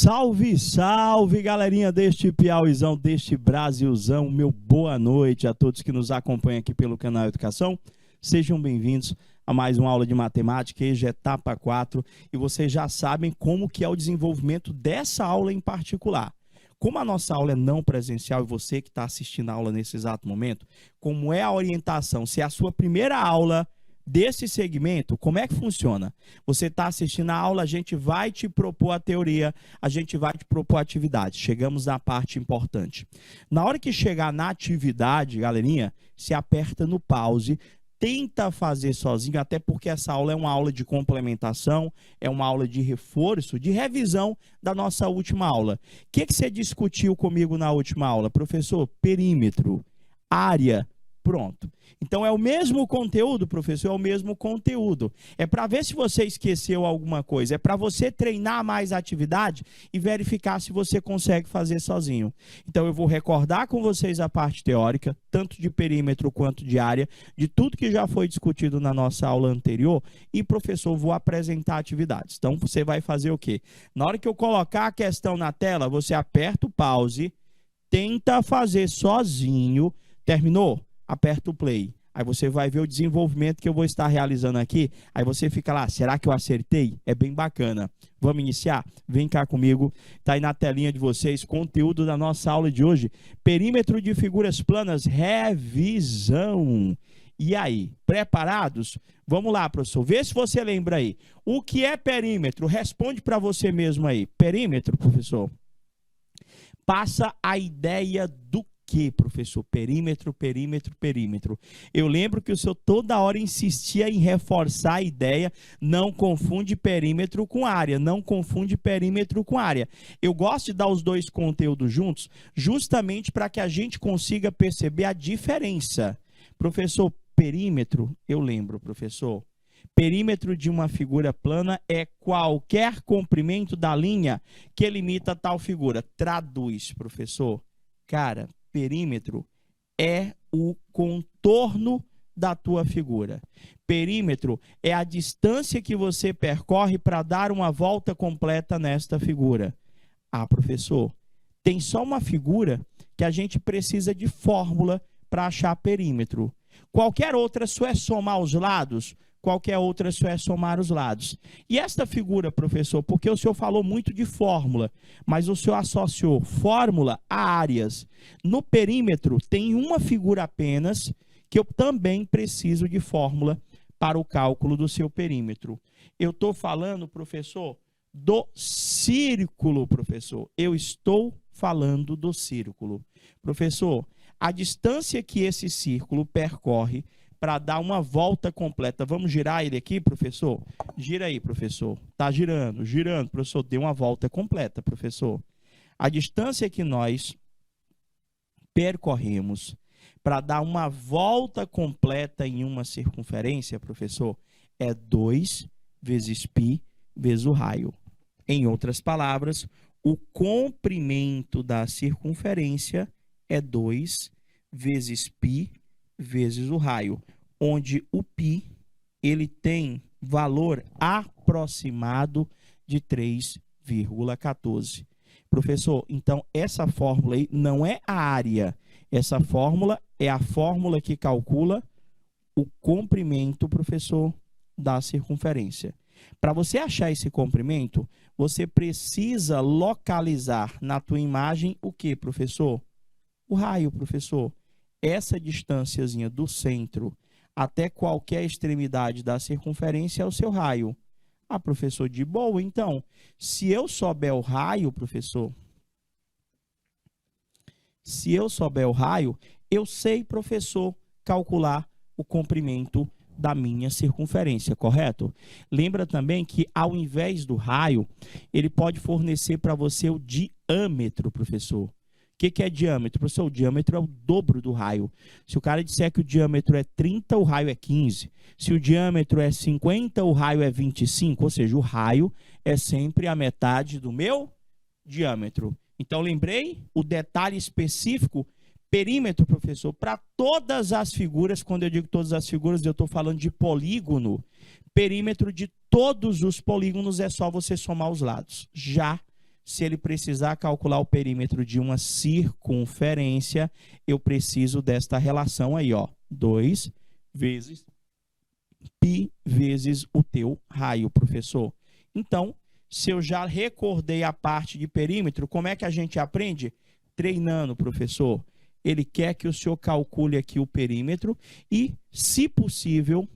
Salve, salve, galerinha deste Piauizão, deste Brasilzão. Meu boa noite a todos que nos acompanham aqui pelo canal Educação. Sejam bem-vindos a mais uma aula de matemática, hoje é etapa 4, e vocês já sabem como que é o desenvolvimento dessa aula em particular. Como a nossa aula é não presencial e você que está assistindo a aula nesse exato momento, como é a orientação, se é a sua primeira aula desse segmento, como é que funciona? Você está assistindo a aula, a gente vai te propor a teoria, a gente vai te propor a atividade. Chegamos na parte importante. Na hora que chegar na atividade, galerinha, se aperta no pause, tenta fazer sozinho, até porque essa aula é uma aula de complementação, é uma aula de reforço, de revisão da nossa última aula. O que você discutiu comigo na última aula? Professor, perímetro, área, pronto. Então é o mesmo conteúdo, professor, é o mesmo conteúdo. É para ver se você esqueceu alguma coisa, é para você treinar mais a atividade e verificar se você consegue fazer sozinho. Então eu vou recordar com vocês a parte teórica, tanto de perímetro quanto de área, de tudo que já foi discutido na nossa aula anterior e, professor, vou apresentar atividades. Então você vai fazer o quê? Na hora que eu colocar a questão na tela, você aperta o pause, tenta fazer sozinho, terminou? Aperta o play. Aí você vai ver o desenvolvimento que eu vou estar realizando aqui. Aí você fica lá, será que eu acertei? É bem bacana. Vamos iniciar? Vem cá comigo. Está aí na telinha de vocês, conteúdo da nossa aula de hoje. Perímetro de figuras planas, revisão. E aí, preparados? Vamos lá, professor. Vê se você lembra aí. O que é perímetro? Responde para você mesmo aí. Perímetro, professor. Passa a ideia do que, professor? Perímetro, perímetro, perímetro. Eu lembro que o senhor toda hora insistia em reforçar a ideia, não confunde perímetro com área, não confunde perímetro com área. Eu gosto de dar os dois conteúdos juntos, justamente para que a gente consiga perceber a diferença. Professor, perímetro, eu lembro, professor. Perímetro de uma figura plana é qualquer comprimento da linha que limita tal figura. Traduz, professor. Cara, perímetro é o contorno da tua figura. Perímetro é a distância que você percorre para dar uma volta completa nesta figura. Ah, professor, tem só uma figura que a gente precisa de fórmula para achar perímetro. Qualquer outra só é somar os lados, qualquer outra só é somar os lados. E esta figura, professor, porque o senhor falou muito de fórmula, mas o senhor associou fórmula a áreas. No perímetro tem uma figura apenas que eu também preciso de fórmula para o cálculo do seu perímetro. Eu estou falando, professor, do círculo, professor. Eu estou falando do círculo. Professor, a distância que esse círculo percorre para dar uma volta completa. Vamos girar ele aqui, professor? Gira aí, professor. Está girando, girando. Professor, deu uma volta completa, professor. A distância que nós percorremos para dar uma volta completa em uma circunferência, professor, é 2 vezes π vezes o raio. Em outras palavras, o comprimento da circunferência é 2 vezes π vezes o raio, onde o π ele tem valor aproximado de 3,14. Professor, então essa fórmula aí não é a área, essa fórmula é a fórmula que calcula o comprimento, professor, da circunferência. Para você achar esse comprimento, você precisa localizar na tua imagem o que, professor? O raio, professor. Essa distânciazinha do centro até qualquer extremidade da circunferência é o seu raio. Ah, professor, de boa, então, se eu souber o raio, professor, se eu souber o raio, eu sei, professor, calcular o comprimento da minha circunferência, correto? Lembra também que, ao invés do raio, ele pode fornecer para você o diâmetro, professor. O que é diâmetro? Professor, o diâmetro é o dobro do raio. Se o cara disser que o diâmetro é 30, o raio é 15. Se o diâmetro é 50, o raio é 25. Ou seja, o raio é sempre a metade do meu diâmetro. Então, lembrei o detalhe específico, perímetro, professor, para todas as figuras. Quando eu digo todas as figuras, eu estou falando de polígono. Perímetro de todos os polígonos é só você somar os lados. Já Se ele precisar calcular o perímetro de uma circunferência, eu preciso desta relação aí, ó. 2 vezes π vezes o teu raio, professor. Então, se eu já recordei a parte de perímetro, como é que a gente aprende? Treinando, professor. Ele quer que o senhor calcule aqui o perímetro e, se possível,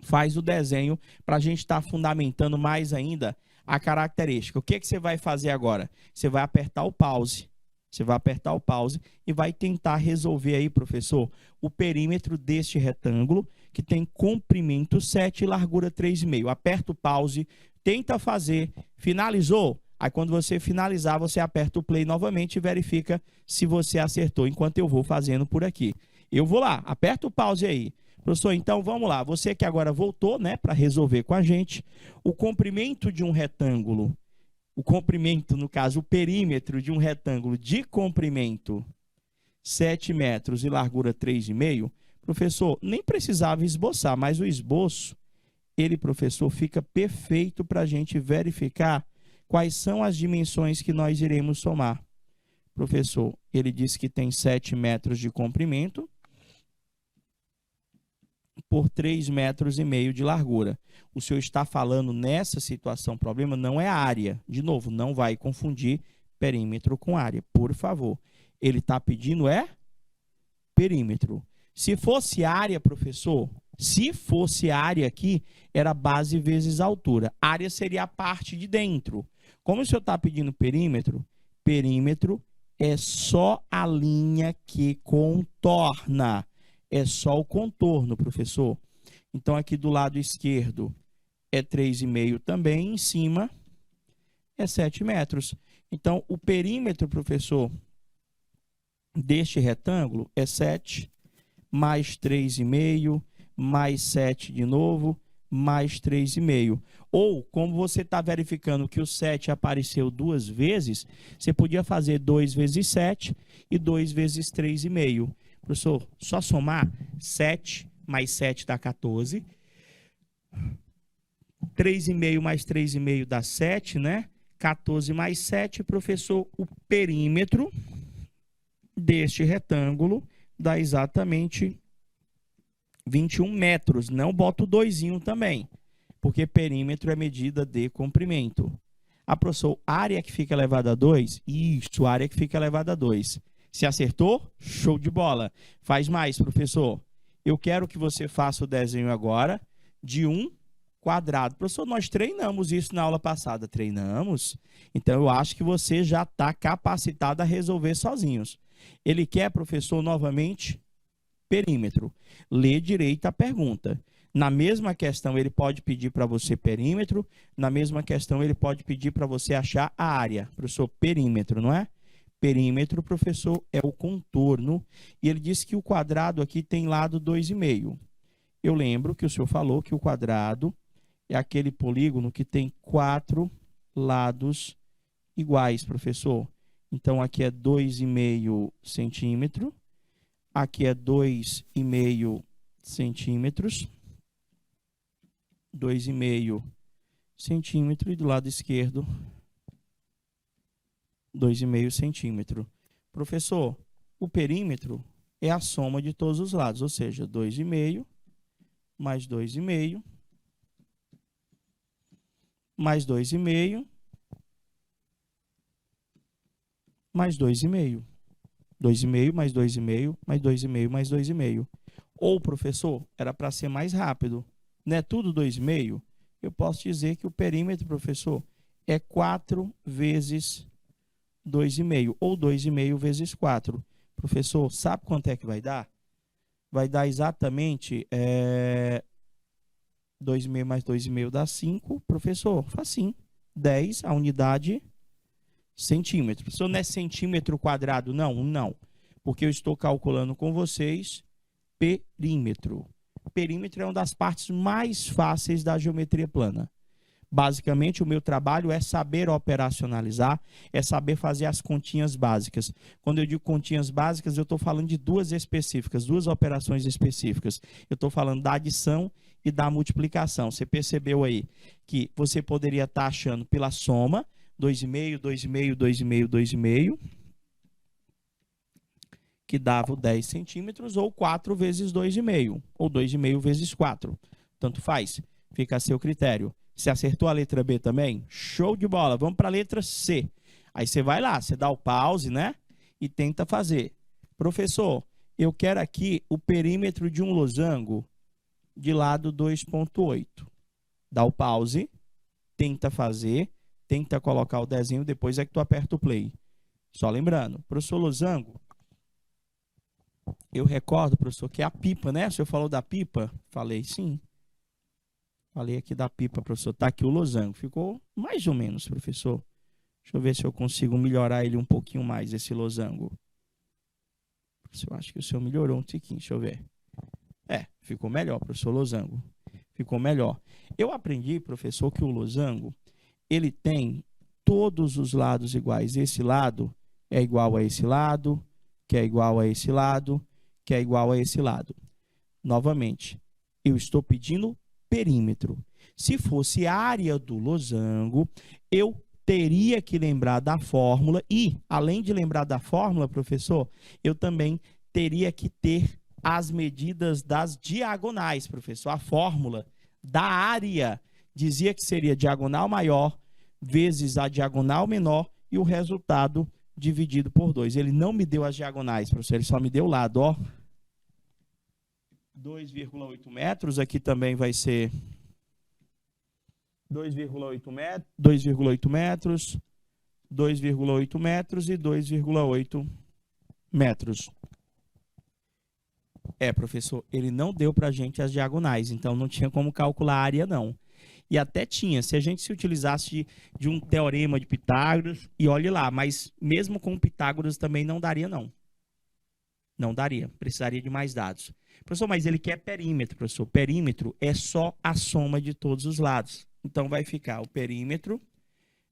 faz o desenho para a gente estar fundamentando mais ainda a característica. O que você vai fazer agora? Você vai apertar o pause. Você vai apertar o pause e vai tentar resolver aí, professor, o perímetro deste retângulo que tem comprimento 7 e largura 3,5. Aperta o pause, tenta fazer, finalizou? Aí quando você finalizar, você aperta o play novamente e verifica se você acertou, enquanto eu vou fazendo por aqui. Eu vou lá, aperta o pause aí. Professor, então vamos lá. Você que agora voltou, né, para resolver com a gente, o comprimento de um retângulo, o comprimento, no caso, o perímetro de um retângulo de comprimento 7 metros e largura 3,5, professor, nem precisava esboçar, mas o esboço, ele, professor, fica perfeito para a gente verificar quais são as dimensões que nós iremos somar. Professor, ele disse que tem 7 metros de comprimento por 3,5 metros de largura. O senhor está falando nessa situação, problema não é área. De novo, não vai confundir perímetro com área, por favor. Ele está pedindo perímetro. Se fosse área, professor, se fosse área aqui, era base vezes altura. Área seria a parte de dentro. Como o senhor está pedindo perímetro, perímetro é só a linha que contorna. É só o contorno, professor. Então, aqui do lado esquerdo é 3,5 também, em cima é 7 metros. Então, o perímetro, professor, deste retângulo é 7 mais 3,5, mais 7 de novo, mais 3,5. Ou, como você está verificando que o 7 apareceu 2 vezes, você podia fazer 2 vezes 7 e 2 vezes 3,5. Professor, só somar 7 mais 7 dá 14. 3,5 mais 3,5 dá 7, né? 14 mais 7, professor, o perímetro deste retângulo dá exatamente 21 metros. Não boto o 2 também, porque perímetro é medida de comprimento. Ah, professor, área que fica elevada a 2? Isso, área que fica elevada a 2. Se acertou? Show de bola. Faz mais, professor. Eu quero que você faça o desenho agora de um quadrado. Professor, nós treinamos isso na aula passada. Treinamos? Então, eu acho que você já está capacitado a resolver sozinhos. Ele quer, professor, novamente, perímetro. Lê direito a pergunta. Na mesma questão, ele pode pedir para você perímetro. Na mesma questão, ele pode pedir para você achar a área. Professor, perímetro, não é? Perímetro, professor, é o contorno. E ele disse que o quadrado aqui tem lado 2,5. Eu lembro que o senhor falou que o quadrado é aquele polígono que tem 4 lados iguais, professor. Então, aqui é 2,5 centímetro. Aqui é 2,5 centímetros. 2,5 centímetro. E do lado esquerdo, 2,5 centímetro. Professor, o perímetro é a soma de todos os lados, ou seja, 2,5 mais 2,5 mais 2,5 mais 2,5. 2,5 mais 2,5 mais 2,5 mais 2,5. Ou, professor, era para ser mais rápido. Não é tudo 2,5? Eu posso dizer que o perímetro, professor, é 4 vezes 2,5, ou 2,5 vezes 4. Professor, sabe quanto é que vai dar? Vai dar exatamente 2,5 mais 2,5 dá 5. Professor, facinho. 10, a unidade centímetro. Professor, não é centímetro quadrado? Não, não. Porque eu estou calculando com vocês perímetro. Perímetro é uma das partes mais fáceis da geometria plana. Basicamente, o meu trabalho é saber operacionalizar, é saber fazer as continhas básicas. Quando eu digo continhas básicas, eu estou falando de duas específicas, duas operações específicas. Eu estou falando da adição e da multiplicação. Você percebeu aí que você poderia estar achando pela soma, 2,5, 2,5, 2,5, 2,5, que dava o 10 centímetros, ou 4 vezes 2,5, ou 2,5 vezes 4. Tanto faz, fica a seu critério. Você acertou a letra B também? Show de bola, vamos para a letra C. Aí você vai lá, você dá o pause, né? E tenta fazer. Professor, eu quero aqui o perímetro de um losango de lado 2,8. Dá o pause, tenta fazer, tenta colocar o desenho, depois é que tu aperta o play. Só lembrando, professor losango, eu recordo, professor, que é a pipa, né? O senhor falou da pipa? Falei sim. Falei aqui da pipa, professor. Tá aqui o losango. Ficou mais ou menos, professor. Deixa eu ver se eu consigo melhorar ele um pouquinho mais, esse losango. Eu acho que o senhor melhorou um tiquinho, deixa eu ver. Ficou melhor, professor losango. Ficou melhor. Eu aprendi, professor, que o losango, ele tem todos os lados iguais. Esse lado é igual a esse lado, que é igual a esse lado, que é igual a esse lado. Novamente, eu estou pedindo perímetro. Se fosse a área do losango, eu teria que lembrar da fórmula e, além de lembrar da fórmula, professor, eu também teria que ter as medidas das diagonais, professor. A fórmula da área dizia que seria diagonal maior vezes a diagonal menor e o resultado dividido por 2. Ele não me deu as diagonais, professor, ele só me deu o lado, ó. 2,8 metros, aqui também vai ser 2,8 metros, 2,8 metros, 2,8 metros e 2,8 metros. Professor, ele não deu para a gente as diagonais, então não tinha como calcular a área, não. E até tinha, se a gente se utilizasse de um teorema de Pitágoras, e olhe lá, mas mesmo com Pitágoras também não daria, não. Não daria, precisaria de mais dados. Professor, mas ele quer perímetro, professor. Perímetro é só a soma de todos os lados. Então, vai ficar, o perímetro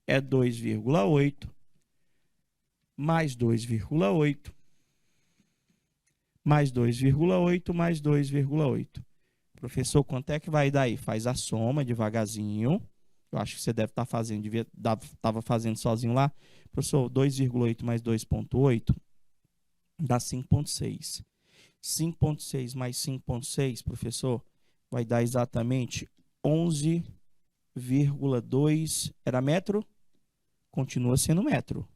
é 2,8 mais 2,8 mais 2,8 mais 2,8. Professor, quanto é que vai dar aí? Faz a soma devagarzinho. Eu acho que você deve estar fazendo, estava fazendo sozinho lá. Professor, 2,8 mais 2,8 dá 5,6. 5,6 mais 5,6, professor, vai dar exatamente 11,2. Era metro? Continua sendo metro.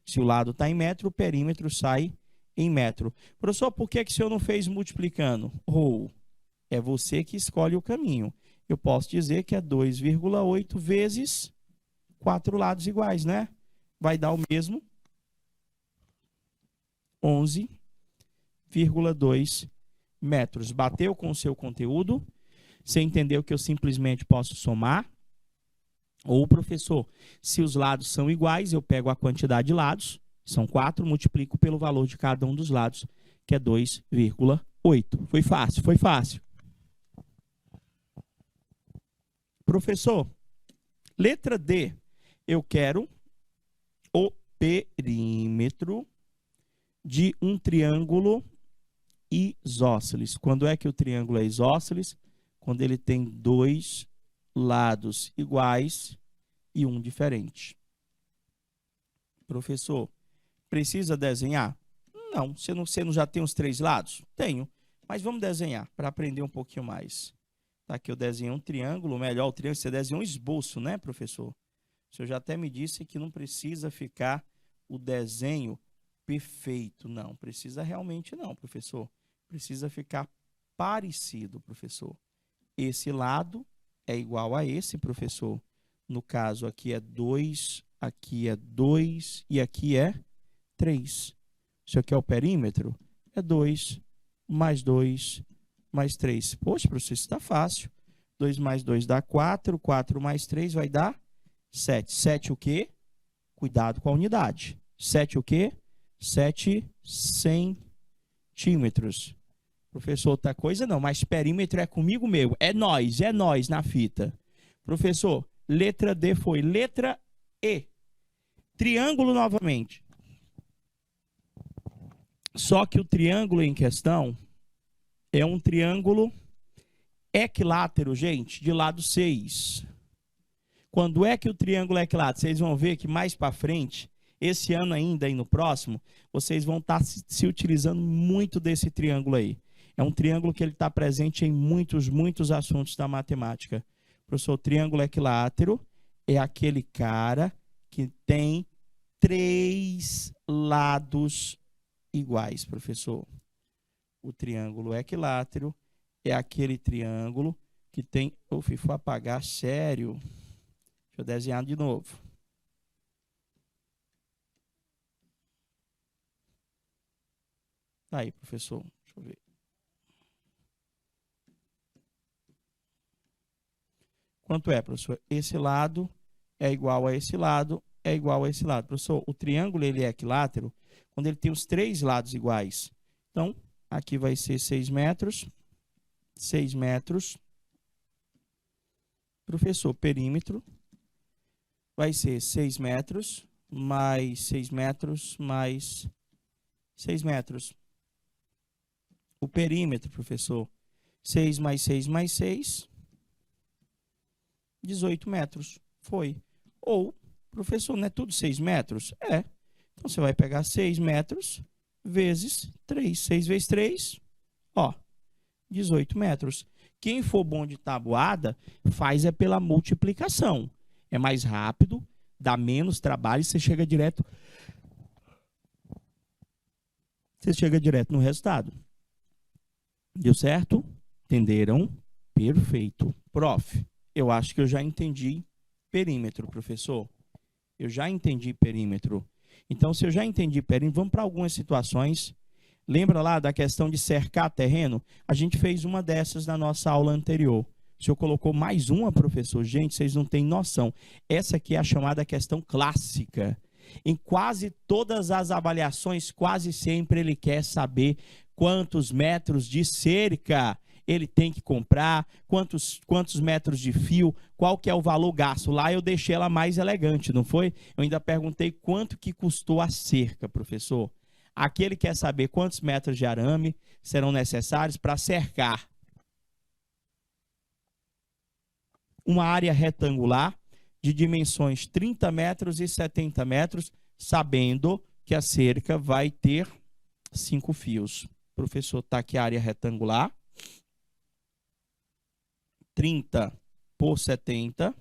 Se o lado está em metro, o perímetro sai em metro. Professor, por que o senhor não fez multiplicando? É você que escolhe o caminho. Eu posso dizer que é 2,8 vezes 4 lados iguais, né? Vai dar o mesmo 11,2 metros. Bateu com o seu conteúdo? Você entendeu que eu simplesmente posso somar? Ou, professor, se os lados são iguais, eu pego a quantidade de lados, são 4, multiplico pelo valor de cada um dos lados, que é 2,8. Foi fácil, foi fácil. Professor, letra D, eu quero o perímetro de um triângulo isósceles. Quando é que o triângulo é isósceles? Quando ele tem 2 lados iguais e um diferente. Professor, precisa desenhar? Não, você não já tem os 3 lados? Tenho, mas vamos desenhar para aprender um pouquinho mais. Tá, aqui eu desenhei um triângulo, melhor o triângulo, você desenhou um esboço, né, professor? O senhor já até me disse que não precisa ficar o desenho perfeito, não. Precisa realmente não, professor. Precisa ficar parecido, professor. Esse lado é igual a esse, professor. No caso, aqui é 2, aqui é 2 e aqui é 3. Isso aqui é o perímetro? É 2 mais 2 mais 3. Poxa, professor, isso está fácil. 2 mais 2 dá 4, 4 mais 3 vai dar 7. 7 o quê? Cuidado com a unidade. 7 o quê? 7 centímetros. Professor, outra coisa não, mas perímetro é comigo mesmo. É nós na fita. Professor, letra D foi. Letra E. Triângulo novamente. Só que o triângulo em questão é um triângulo equilátero, gente, de lado 6. Quando é que o triângulo é equilátero? Vocês vão ver que mais para frente, esse ano ainda e no próximo, vocês vão estar se utilizando muito desse triângulo aí. É um triângulo que ele está presente em muitos assuntos da matemática. Professor, o triângulo equilátero é aquele cara que tem 3 lados iguais, professor. O triângulo equilátero é aquele triângulo que tem... Eu fui apagar, sério. Deixa eu desenhar de novo. Tá aí, professor. Deixa eu ver. Quanto é, professor? Esse lado é igual a esse lado, é igual a esse lado. Professor, o triângulo ele é equilátero quando ele tem os 3 lados iguais. Então, aqui vai ser 6 metros. 6 metros. Professor, perímetro vai ser 6 metros, mais 6 metros, mais 6 metros. O perímetro, professor, 6 mais 6 mais 6, 18 metros. Foi. Ou, professor, não é tudo 6 metros? É. Então, você vai pegar 6 metros vezes 3. 6 vezes 3, ó, 18 metros. Quem for bom de tabuada, faz é pela multiplicação. É mais rápido, dá menos trabalho e você chega direto. Você chega direto no resultado. Deu certo? Entenderam? Perfeito. Prof, eu acho que eu já entendi perímetro, professor. Eu já entendi perímetro. Então, se eu já entendi perímetro, vamos para algumas situações. Lembra lá da questão de cercar terreno? A gente fez uma dessas na nossa aula anterior. O senhor colocou mais uma, professor. Gente, vocês não têm noção. Essa aqui é a chamada questão clássica. Em quase todas as avaliações, quase sempre ele quer saber quantos metros de cerca ele tem que comprar, quantos metros de fio, qual que é o valor gasto. Lá eu deixei ela mais elegante, não foi? Eu ainda perguntei quanto que custou a cerca, professor. Aqui ele quer saber quantos metros de arame serão necessários para cercar uma área retangular de dimensões 30 metros e 70 metros, sabendo que a cerca vai ter 5 fios. Professor, está aqui a área retangular. 30 por 70.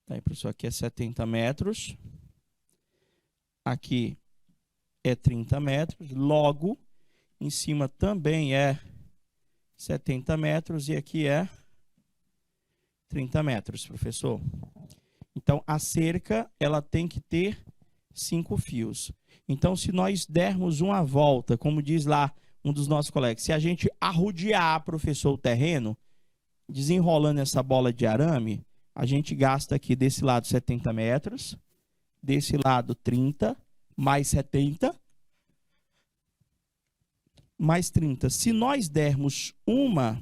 Aí, professor, aqui é 70 metros. Aqui é 30 metros. Logo, em cima também é 70 metros. E aqui é 30 metros, professor. Então, a cerca, ela tem que ter 5 fios. Então, se nós dermos uma volta, como diz lá um dos nossos colegas, se a gente arrodear, professor, o terreno, desenrolando essa bola de arame, a gente gasta aqui desse lado 70 metros, desse lado 30, mais 70, mais 30. Se nós dermos uma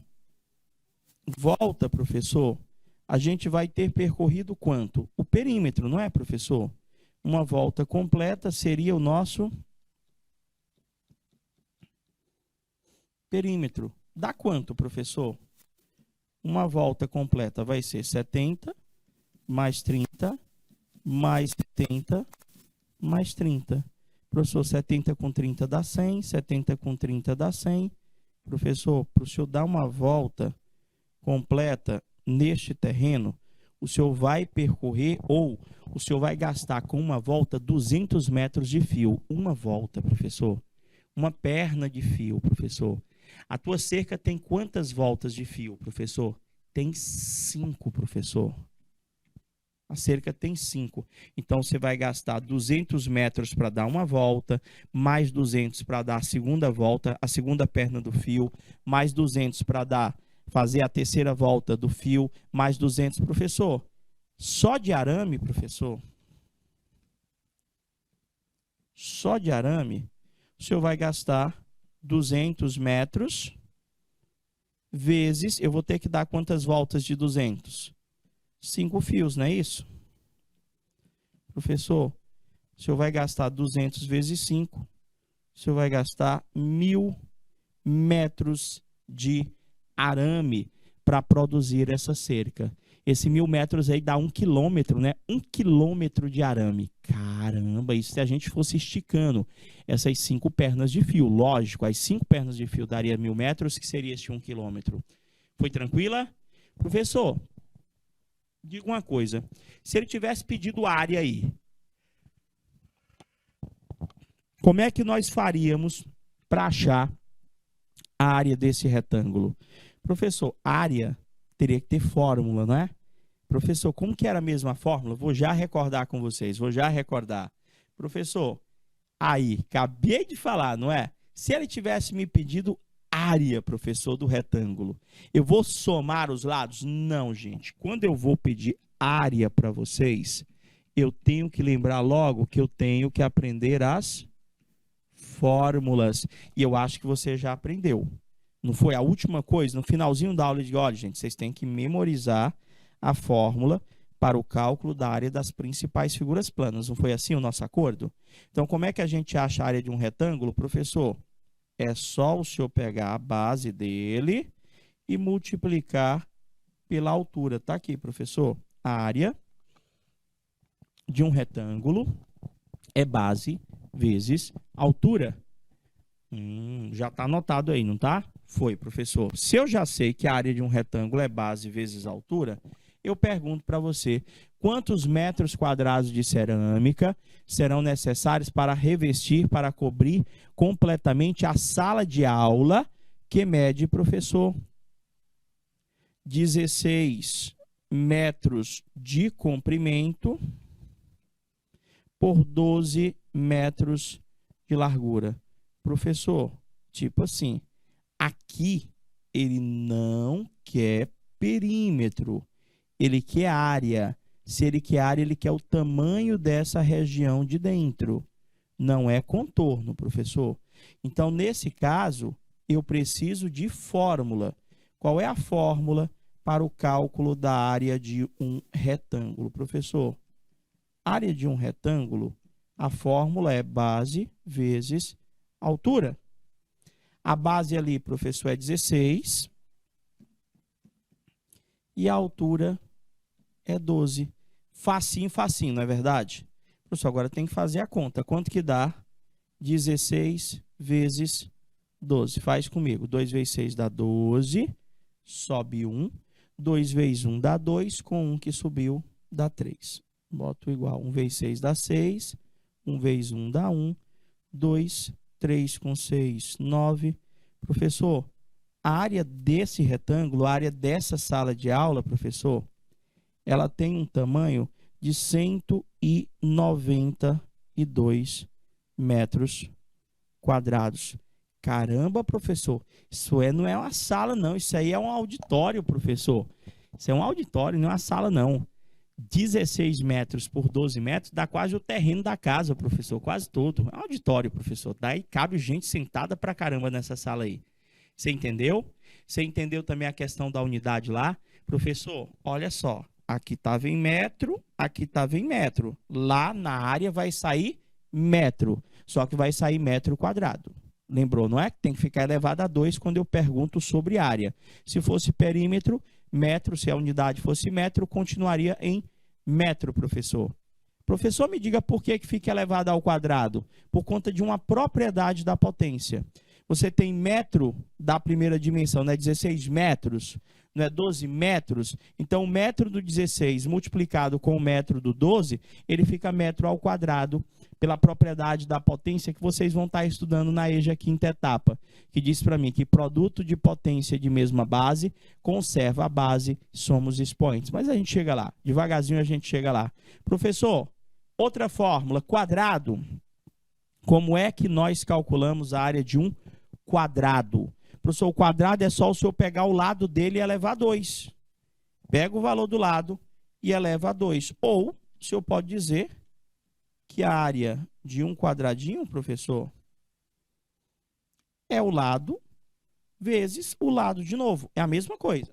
volta, professor, a gente vai ter percorrido quanto? O perímetro, não é, professor? Uma volta completa seria o nosso perímetro. Dá quanto, professor? Uma volta completa vai ser 70, mais 30, mais 70, mais 30. Professor, 70 com 30 dá 100, 70 com 30 dá 100. Professor, para o senhor dar uma volta completa neste terreno, o senhor vai percorrer ou o senhor vai gastar com uma volta 200 metros de fio. Uma volta, professor. Uma perna de fio, professor. A tua cerca tem quantas voltas de fio, professor? Tem 5, professor. A cerca tem 5. Então, você vai gastar 200 metros para dar uma volta, mais 200 para dar a segunda volta, a segunda perna do fio, mais 200 para fazer a terceira volta do fio, mais 200. Professor, só de arame, professor, só de arame, o senhor vai gastar 200 metros vezes, eu vou ter que dar quantas voltas de 200? 5 fios, não é isso? Professor, o senhor vai gastar 200 vezes 5, você vai gastar 1.000 metros de arame para produzir essa cerca. Esse 1.000 metros aí dá 1 quilômetro, né? 1 quilômetro de arame. Caramba, isso se a gente fosse esticando essas 5 pernas de fio. Lógico, as 5 pernas de fio daria 1.000 metros, que seria este 1 quilômetro. Foi tranquila? Professor, diga uma coisa. Se ele tivesse pedido área aí, como é que nós faríamos para achar a área desse retângulo? Professor, área teria que ter fórmula, não é? Professor, como que era a mesma fórmula? Vou já recordar com vocês, Professor, aí, acabei de falar, não é? Se ele tivesse me pedido área, professor, do retângulo, eu vou somar os lados? Não, gente. Quando eu vou pedir área para vocês, eu tenho que lembrar logo que eu tenho que aprender as fórmulas. E eu acho que você já aprendeu. Não foi a última coisa? No finalzinho da aula, eu digo, olha, gente, vocês têm que memorizar a fórmula para o cálculo da área das principais figuras planas. Não foi assim o nosso acordo? Então, como é que a gente acha a área de um retângulo, professor? É só o senhor pegar a base dele e multiplicar pela altura. Tá aqui, professor. A área de um retângulo é base vezes altura. Já está anotado aí, não tá? Foi, professor. Se eu já sei que a área de um retângulo é base vezes altura, eu pergunto para você, quantos metros quadrados de cerâmica serão necessários para revestir, para cobrir completamente a sala de aula que mede, professor? 16 metros de comprimento por 12 metros de largura. Professor, tipo assim, aqui ele não quer perímetro, ele quer área. Se ele quer área, ele quer o tamanho dessa região de dentro. Não é contorno, professor. Então, nesse caso, eu preciso de fórmula. Qual é a fórmula para o cálculo da área de um retângulo, professor? Área de um retângulo, a fórmula é base vezes altura. A base ali, professor, é 16 e a altura é 12. Facinho, facinho, não é verdade? Professor, agora tem que fazer a conta. Quanto que dá 16 vezes 12? Faz comigo. 2 vezes 6 dá 12, sobe 1. 2 vezes 1 dá 2, com 1 que subiu dá 3. Boto igual. 1 vezes 6 dá 6, 1 vezes 1 dá 1, 2, 3 com 6, 9. Professor, a área desse retângulo, a área dessa sala de aula, professor, ela tem um tamanho de 192 metros quadrados. Caramba, professor, isso não é uma sala, não. Isso aí é um auditório, professor. Isso é um auditório, não é uma sala, não. 16 metros por 12 metros dá quase o terreno da casa, professor, quase todo. É um auditório, professor. Daí cabe gente sentada pra caramba nessa sala aí. Você entendeu? Você entendeu também a questão da unidade lá? Professor, olha só. Aqui estava em metro, aqui estava em metro. Lá na área vai sair metro, só que vai sair metro quadrado. Lembrou, não é? Tem que ficar elevado a 2 quando eu pergunto sobre área. Se fosse perímetro, metro, se a unidade fosse metro, continuaria em metro, professor. Professor, me diga por que fica elevado ao quadrado? Por conta de uma propriedade da potência. Você tem metro da primeira dimensão, né? 16 metros, não é 12 metros? Então, o metro do 16 multiplicado com o metro do 12, ele fica metro ao quadrado, pela propriedade da potência que vocês vão estar estudando na EJA quinta etapa, que diz para mim que produto de potência de mesma base conserva a base, somos expoentes. Mas a gente chega lá, devagarzinho a gente chega lá. Professor, outra fórmula, quadrado. Como é que nós calculamos a área de um quadrado? Professor, o quadrado é só o senhor pegar o lado dele e elevar a 2. Pega o valor do lado e eleva a 2. Ou, o senhor pode dizer que a área de um quadradinho, professor, é o lado vezes o lado de novo. É a mesma coisa.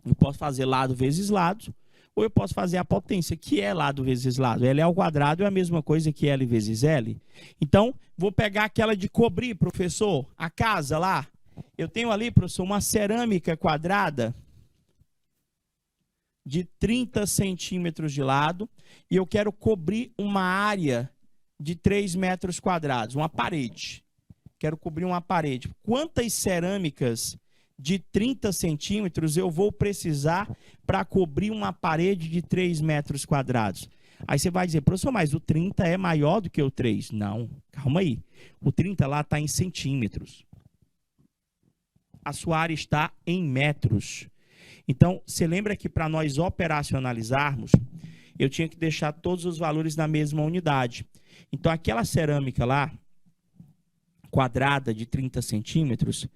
Eu posso fazer lado vezes lado, Ou eu posso fazer a potência, que é lado vezes lado. L ao quadrado é a mesma coisa que L vezes L. Então, vou pegar aquela de cobrir, professor, a casa lá. Eu tenho ali, professor, uma cerâmica quadrada de 30 centímetros de lado e eu quero cobrir uma área de 3 metros quadrados, uma parede. Quero cobrir uma parede. Quantas cerâmicas de 30 centímetros eu vou precisar para cobrir uma parede de 3 metros quadrados? Aí você vai dizer, professor, mas o 30 é maior do que o 3. Não, calma aí. O 30 lá está em centímetros. A sua área está em metros. Então, você lembra que para nós operacionalizarmos, eu tinha que deixar todos os valores na mesma unidade. Então, aquela cerâmica lá, quadrada de 30 centímetros,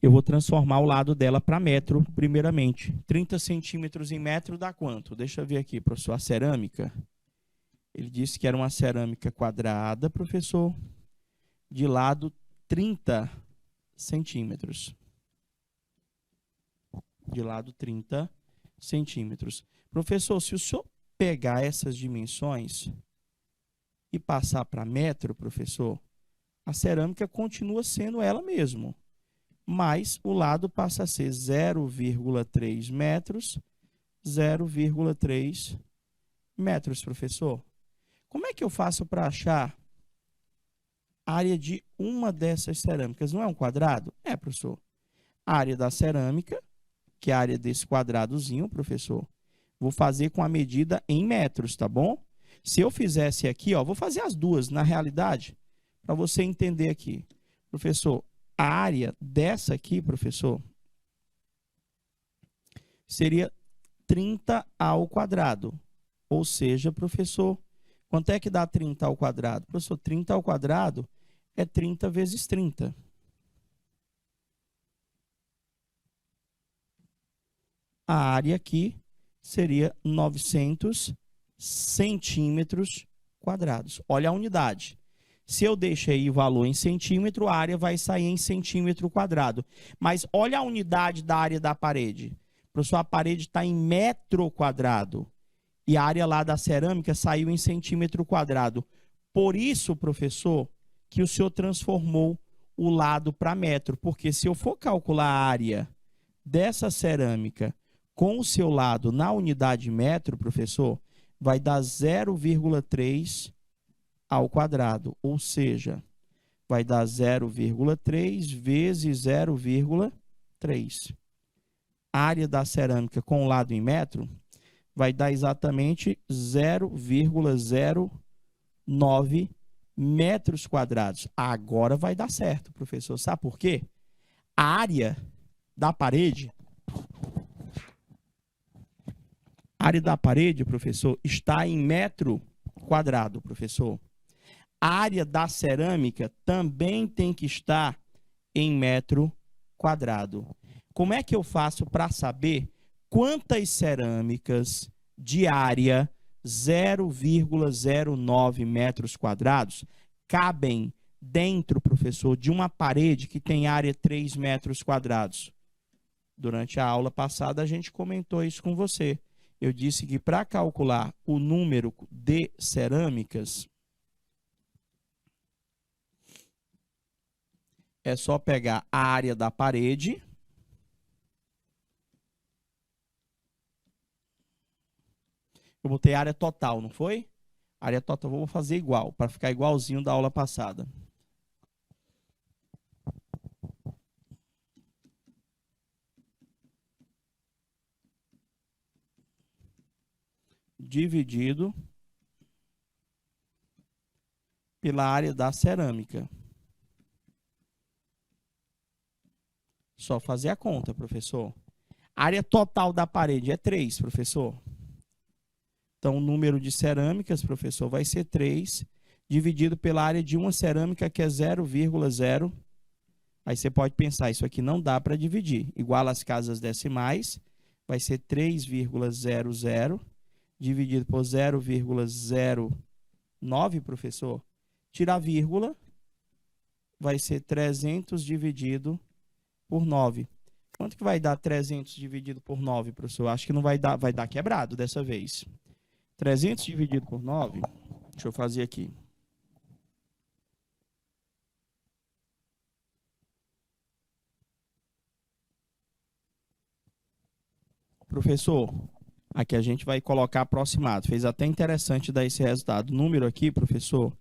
eu vou transformar o lado dela para metro, primeiramente. 30 centímetros em metro dá quanto? Deixa eu ver aqui, professor. A cerâmica, ele disse que era uma cerâmica quadrada, professor, de lado 30 centímetros. De lado 30 centímetros. Professor, se o senhor pegar essas dimensões e passar para metro, professor, a cerâmica continua sendo ela mesmo, mas o lado passa a ser 0,3 metros, 0,3 metros, professor. Como é que eu faço para achar a área de uma dessas cerâmicas? Não é um quadrado? É, professor. A área da cerâmica, que é a área desse quadradozinho, professor, vou fazer com a medida em metros, tá bom? Se eu fizesse aqui, ó, vou fazer as duas, na realidade, para você entender aqui. Professor, a área dessa aqui, professor, seria 30 ao quadrado. Ou seja, professor, quanto é que dá 30 ao quadrado? Professor, 30 ao quadrado é 30 vezes 30. A área aqui seria 900 centímetros quadrados. Olha a unidade. Se eu deixei o valor em centímetro, a área vai sair em centímetro quadrado. Mas olha a unidade da área da parede. Professor, a parede está em metro quadrado. E a área lá da cerâmica saiu em centímetro quadrado. Por isso, professor, que o senhor transformou o lado para metro. Porque se eu for calcular a área dessa cerâmica com o seu lado na unidade metro, professor, vai dar 0,3 ao quadrado, ou seja, vai dar 0,3 vezes 0,3. A área da cerâmica com o lado em metro vai dar exatamente 0,09 metros quadrados. Agora vai dar certo, professor. Sabe por quê? A área da parede, professor, está em metro quadrado, professor. A área da cerâmica também tem que estar em metro quadrado. Como é que eu faço para saber quantas cerâmicas de área 0,09 metros quadrados cabem dentro, professor, de uma parede que tem área 3 metros quadrados? Durante a aula passada, a gente comentou isso com você. Eu disse que para calcular o número de cerâmicas, é só pegar a área da parede eu botei área total, não foi? Área total, vou fazer igual, para ficar igualzinho da aula passada. Dividido pela área da cerâmica. Só fazer a conta, professor. A área total da parede é 3, professor. Então, o número de cerâmicas, professor, vai ser 3, dividido pela área de uma cerâmica, que é 0,0. Aí você pode pensar, isso aqui não dá para dividir. Igual às casas decimais, vai ser 3,00, dividido por 0,09, professor. Tirar vírgula, vai ser 300 dividido por 9. Quanto que vai dar 300 dividido por 9, professor? Acho que não vai dar quebrado dessa vez. 300 dividido por 9, deixa eu fazer aqui. Professor, aqui a gente vai colocar aproximado. Fez até interessante dar esse resultado. O número aqui, professor,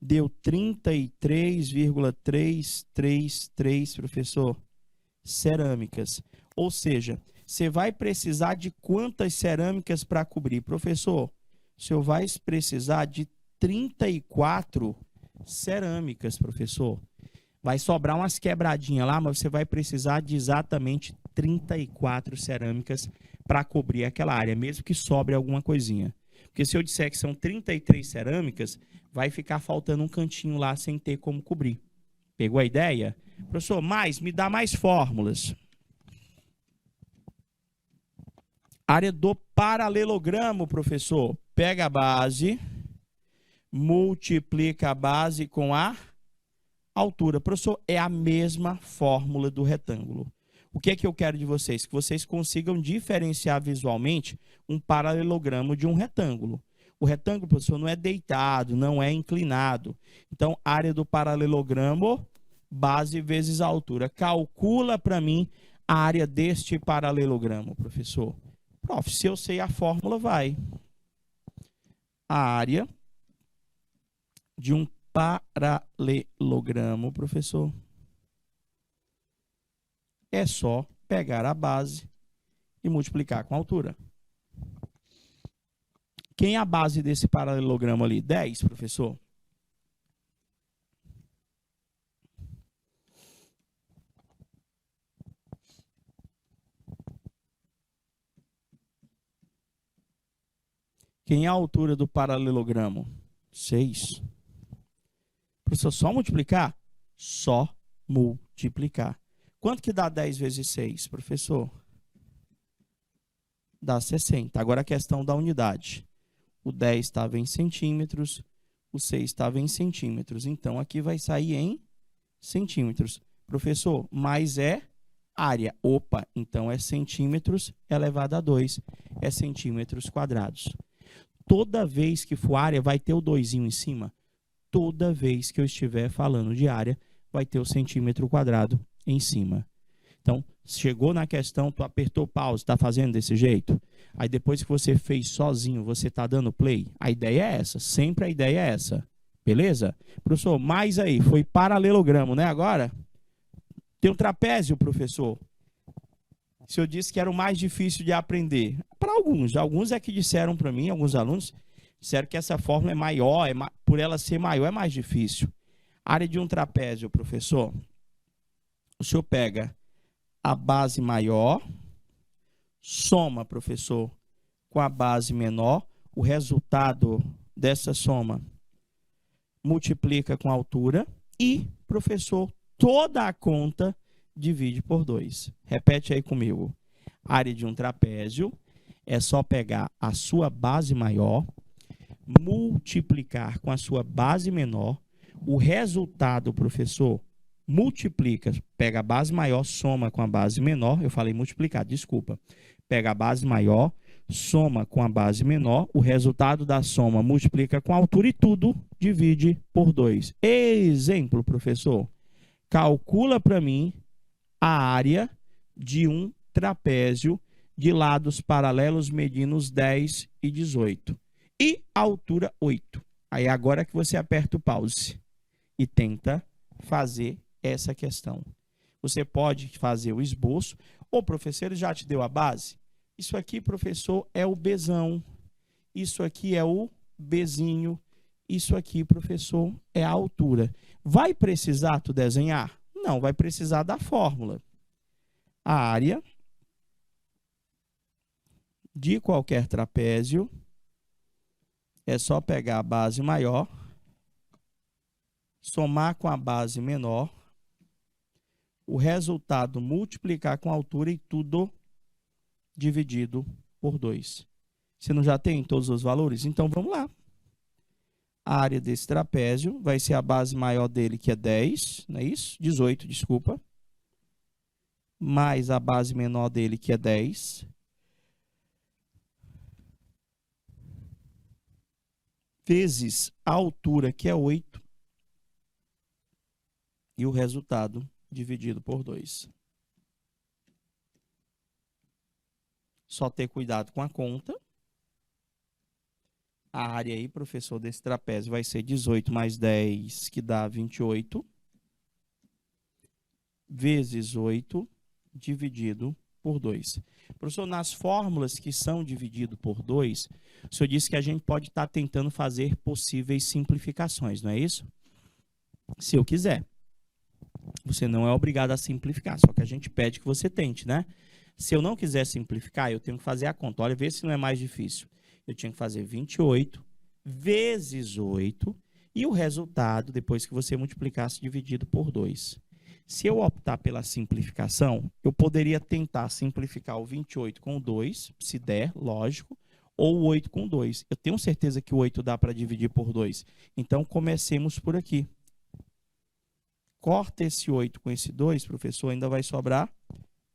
deu 33,333, professor, cerâmicas. Ou seja, você vai precisar de quantas cerâmicas para cobrir? Professor, o senhor vai precisar de 34 cerâmicas, professor. Vai sobrar umas quebradinhas lá, mas você vai precisar de exatamente 34 cerâmicas para cobrir aquela área, mesmo que sobre alguma coisinha. Porque se eu disser que são 33 cerâmicas, vai ficar faltando um cantinho lá sem ter como cobrir. Pegou a ideia? Professor, me dá mais fórmulas. Área do paralelogramo, professor. Pega a base, multiplica a base com a altura. Professor, é a mesma fórmula do retângulo. O que é que eu quero de vocês? Que vocês consigam diferenciar visualmente um paralelogramo de um retângulo. O retângulo, professor, não é deitado, não é inclinado. Então, área do paralelogramo, base vezes altura. Calcula para mim a área deste paralelogramo, professor. Prof, se eu sei a fórmula, vai. A área de um paralelogramo, professor, é só pegar a base e multiplicar com a altura. Quem é a base desse paralelogramo ali? 10, professor? Quem é a altura do paralelogramo? 6. Professor, só multiplicar? Só multiplicar. Quanto que dá 10 vezes 6, professor? Dá 60. Agora a questão da unidade. O 10 estava em centímetros, o 6 estava em centímetros. Então, aqui vai sair em centímetros. Professor, mas é área. Opa, então é centímetros elevado a 2. É centímetros quadrados. Toda vez que for área, vai ter o 2 em cima. Toda vez que eu estiver falando de área, vai ter o centímetro quadrado em cima. Então, chegou na questão, tu apertou pause, está fazendo desse jeito? Aí depois que você fez sozinho, você está dando play? A ideia é essa, sempre a ideia é essa. Beleza? Professor, mais aí, foi paralelogramo, né? Agora, tem um trapézio, professor. O senhor disse que era o mais difícil de aprender. Para alguns é que disseram para mim, alguns alunos, disseram que essa fórmula é maior, por ela ser maior é mais difícil. Área de um trapézio, professor. O senhor pega a base maior, soma, professor, com a base menor, o resultado dessa soma multiplica com a altura e, professor, toda a conta divide por 2. Repete aí comigo. Área de um trapézio é só pegar a sua base maior, multiplicar com a sua base menor, o resultado, professor, multiplica, pega a base maior, soma com a base menor, eu falei multiplicar, desculpa. Pega a base maior, soma com a base menor, o resultado da soma multiplica com a altura e tudo divide por 2. Exemplo, professor, calcula para mim a área de um trapézio de lados paralelos medindo os 10 e 18. E a altura 8. Aí agora que você aperta o pause e tenta fazer essa questão. Você pode fazer o esboço. O professor já te deu a base? Isso aqui, professor, é o Bzão. Isso aqui é o Bzinho. Isso aqui, professor, é a altura. Vai precisar tu desenhar? Não, vai precisar da fórmula. A área de qualquer trapézio é só pegar a base maior, somar com a base menor, o resultado multiplicar com a altura e tudo dividido por 2. Você não já tem todos os valores? Então, vamos lá. A área desse trapézio vai ser a base maior dele, que é 10, não é isso? 18, desculpa. mais a base menor dele, que é 10, vezes a altura, que é 8, e o resultado dividido por 2. Só ter cuidado com a conta. A área aí, professor, desse trapézio vai ser 18 mais 10, que dá 28, vezes 8, dividido por 2. Professor, nas fórmulas que são dividido por 2, o senhor disse que a gente pode estar tentando fazer possíveis simplificações, não é isso? Se eu quiser. Você não é obrigado a simplificar, só que a gente pede que você tente, né? Se eu não quiser simplificar, eu tenho que fazer a conta. Olha, vê se não é mais difícil. Eu tinha que fazer 28 vezes 8 e o resultado, depois que você multiplicasse, dividido por 2. Se eu optar pela simplificação, eu poderia tentar simplificar o 28 com 2, se der, lógico, ou o 8 com 2. Eu tenho certeza que o 8 dá para dividir por 2. Então, comecemos por aqui. Corta esse 8 com esse 2, professor, ainda vai sobrar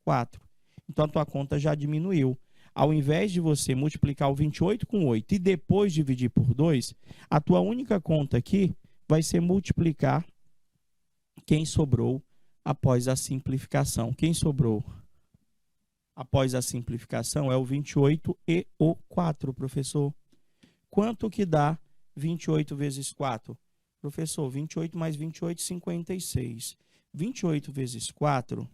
4. Então, a tua conta já diminuiu. Ao invés de você multiplicar o 28 com 8 e depois dividir por 2, a tua única conta aqui vai ser multiplicar quem sobrou após a simplificação. Quem sobrou após a simplificação é o 28 e o 4, professor. Quanto que dá 28 vezes 4? Professor, 28 mais 28, 56. 28 vezes 4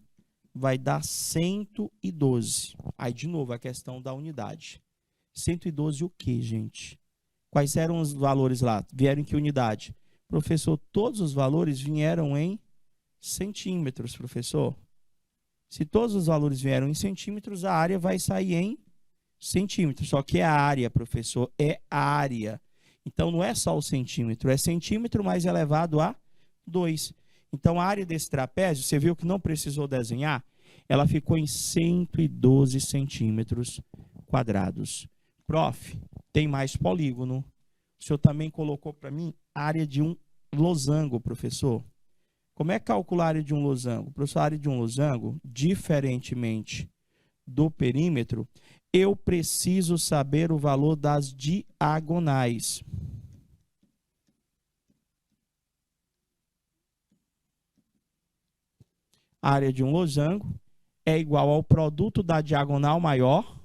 vai dar 112. Aí, de novo, a questão da unidade. 112 o quê, gente? Quais eram os valores lá? Vieram em que unidade? Professor, todos os valores vieram em centímetros, professor. Se todos os valores vieram em centímetros, a área vai sair em centímetros. Só que é a área, professor, é a área. Então, não é só o centímetro, é centímetro mais elevado a 2. Então, a área desse trapézio, você viu que não precisou desenhar? Ela ficou em 112 centímetros quadrados. Prof, tem mais polígono. O senhor também colocou para mim a área de um losango, professor. Como é calcular a área de um losango? Professor, a área de um losango, diferentemente do perímetro, eu preciso saber o valor das diagonais. A área de um losango é igual ao produto da diagonal maior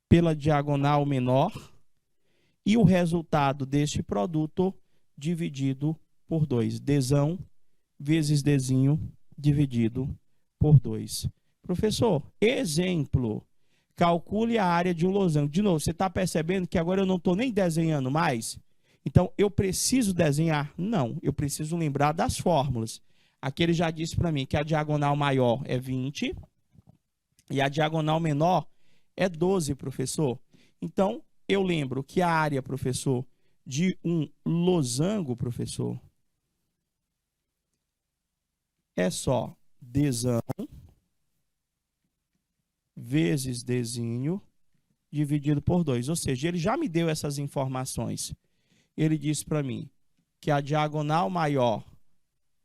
pela diagonal menor e o resultado deste produto dividido por 2. Dzão vezes Dzinho dividido por 2. Professor, exemplo. Calcule a área de um losango. De novo, você está percebendo que agora eu não estou nem desenhando mais? Então, eu preciso desenhar? Não, eu preciso lembrar das fórmulas. Aqui ele já disse para mim que a diagonal maior é 20 e a diagonal menor é 12, professor. Então, eu lembro que a área, professor, de um losango, professor, é só Dzão vezes Dzinho dividido por 2. Ou seja, ele já me deu essas informações. Ele disse para mim que a diagonal maior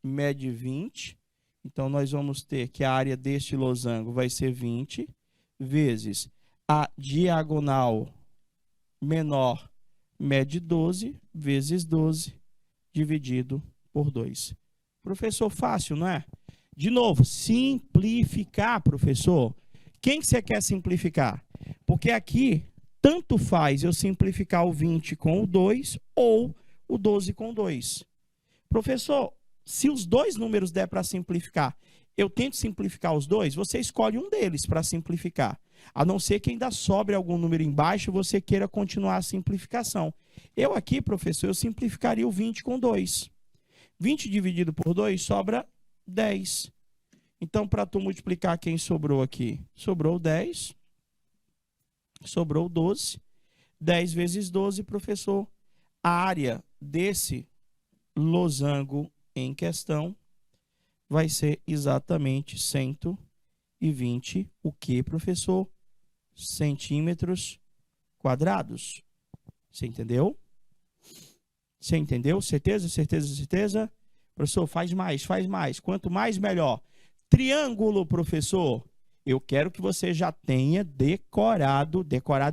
mede 20. Então, nós vamos ter que a área deste losango vai ser 20 vezes a diagonal menor mede 12 vezes 12 dividido por 2. Professor, fácil, não é? De novo, simplificar, professor. Quem que você quer simplificar? Porque aqui, tanto faz eu simplificar o 20 com o 2 ou o 12 com 2. Professor, se os dois números der para simplificar, eu tento simplificar os dois, você escolhe um deles para simplificar. A não ser que ainda sobre algum número embaixo, você queira continuar a simplificação. Eu aqui, professor, eu simplificaria o 20 com 2. 20 dividido por 2 sobra 10. Então, para tu multiplicar quem sobrou aqui? Sobrou 10. Sobrou 12. 10 vezes 12, professor. A área desse losango em questão vai ser exatamente 120, o que, professor? Centímetros quadrados. Você entendeu? Você entendeu? Certeza, certeza, certeza? Professor, faz mais, faz mais. Quanto mais, melhor. Triângulo, professor. Eu quero que você já tenha decorado,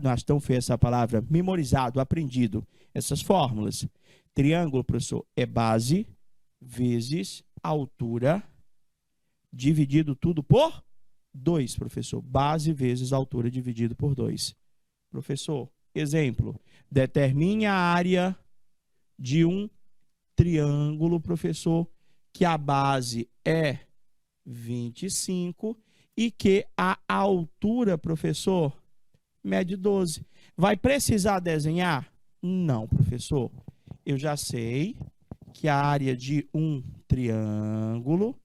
não acho tão feia essa palavra, memorizado, aprendido essas fórmulas. Triângulo, professor, é base vezes altura, dividido tudo por 2, professor. Base vezes altura dividido por 2. Professor, exemplo, determine a área de um triângulo, professor, que a base é 25 e que a altura, professor, mede 12. Vai precisar desenhar? Não, professor. Eu já sei que a área de um triângulo,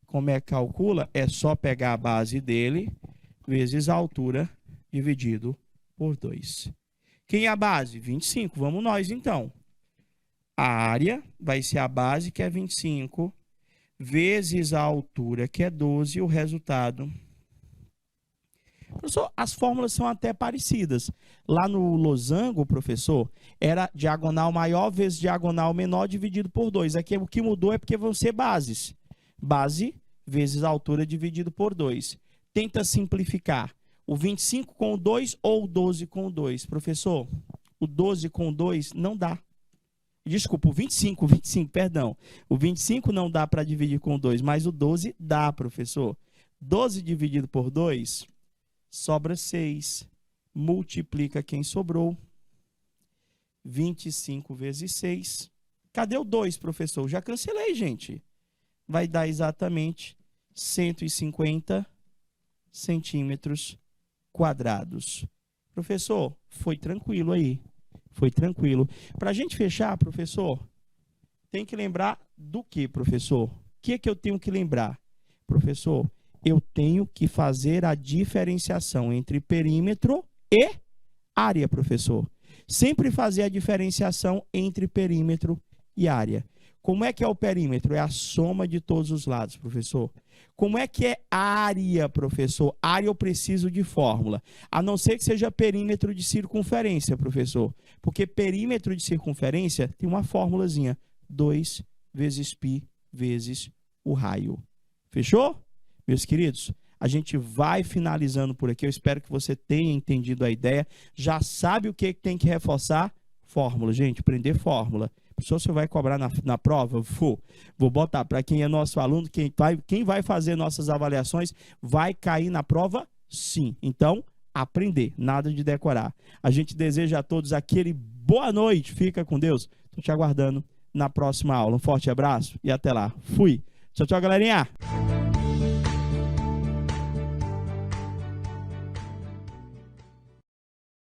como é que calcula? É só pegar a base dele vezes a altura dividido por 2. Quem é a base? 25. Vamos nós, então. A área vai ser a base, que é 25, vezes a altura, que é 12, e o resultado. Professor, as fórmulas são até parecidas. Lá no losango, professor, era diagonal maior vezes diagonal menor dividido por 2. Aqui o que mudou é porque vão ser bases. Base vezes a altura dividido por 2. Tenta simplificar. O 25 com o 2 ou o 12 com o 2? Professor, o 12 com o 2 não dá. Desculpa, o 25, perdão. O 25 não dá para dividir com 2, mas o 12 dá, professor. 12 dividido por 2, sobra 6. Multiplica quem sobrou. 25 vezes 6. Cadê o 2, professor? Já cancelei, gente. Vai dar exatamente 150 centímetros quadrados. Professor, foi tranquilo aí. Foi tranquilo. Para a gente fechar, professor, tem que lembrar do que, professor? O que é que eu tenho que lembrar? Professor, eu tenho que fazer a diferenciação entre perímetro e área, professor. Sempre fazer a diferenciação entre perímetro e área. Como é que é o perímetro? É a soma de todos os lados, professor. Como é que é área, professor? Área eu preciso de fórmula. A não ser que seja perímetro de circunferência, professor. Porque perímetro de circunferência tem uma fórmulazinha. 2 vezes π vezes o raio. Fechou? Meus queridos, a gente vai finalizando por aqui. Eu espero que você tenha entendido a ideia. Já sabe o que tem que reforçar? Fórmula, gente. Aprender fórmula. Professor, você vai cobrar na prova? Vou botar para quem é nosso aluno, quem vai fazer nossas avaliações, vai cair na prova? Sim. Então, aprender, nada de decorar. A gente deseja a todos aquele boa noite, fica com Deus. Estou te aguardando na próxima aula. Um forte abraço e até lá. Fui. Tchau, tchau, galerinha.